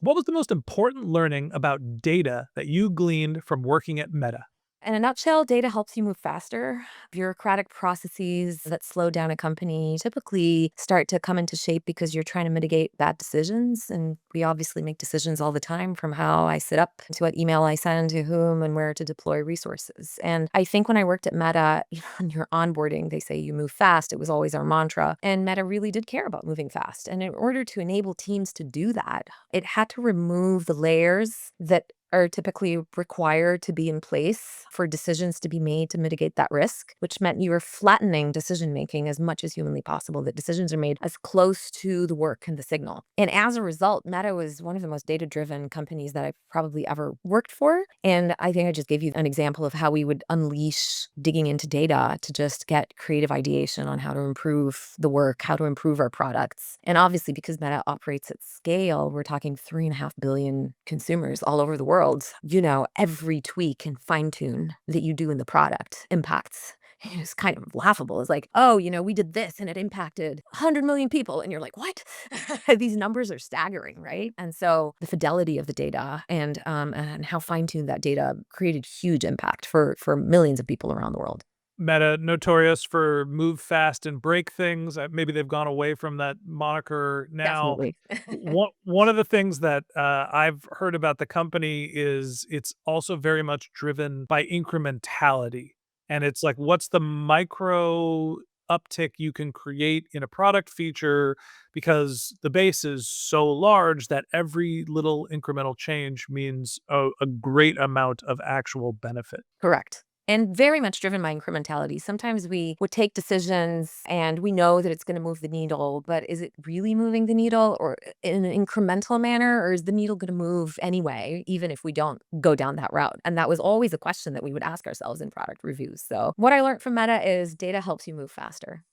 What was the most important learning about data that you gleaned from working at Meta? In a nutshell, data helps you move faster. Bureaucratic processes that slow down a company typically start to come into shape because you're trying to mitigate bad decisions. And we obviously make decisions all the time, from how I sit up to what email I send to whom and where to deploy resources. And I think when I worked at Meta, in your onboarding, they say you move fast. It was always our mantra. And Meta really did care about moving fast. And in order to enable teams to do that, it had to remove the layers that are typically required to be in place for decisions to be made to mitigate that risk, which meant you were flattening decision making as much as humanly possible, that decisions are made as close to the work and the signal. And as a result, Meta was one of the most data driven companies that I've probably ever worked for. And I think I just gave you an example of how we would unleash digging into data to just get creative ideation on how to improve the work, how to improve our products. And obviously, because Meta operates at scale, we're talking 3.5 billion consumers all over the world. Every tweak and fine tune that you do in the product impacts. It's kind of laughable. It's like, oh, we did this and it impacted 100 million people. And you're like, what? These numbers are staggering, right? And so the fidelity of the data and how fine tuned that data created huge impact for millions of people around the world. Meta, notorious for move fast and break things. Maybe they've gone away from that moniker now. Definitely. One of the things that I've heard about the company is it's also very much driven by incrementality. And it's like, what's the micro uptick you can create in a product feature, because the base is so large that every little incremental change means a great amount of actual benefit. Correct. And very much driven by incrementality. Sometimes we would take decisions and we know that it's going to move the needle, but is it really moving the needle or in an incremental manner, or is the needle going to move anyway, even if we don't go down that route? And that was always a question that we would ask ourselves in product reviews. So, what I learned from Meta is data helps you move faster.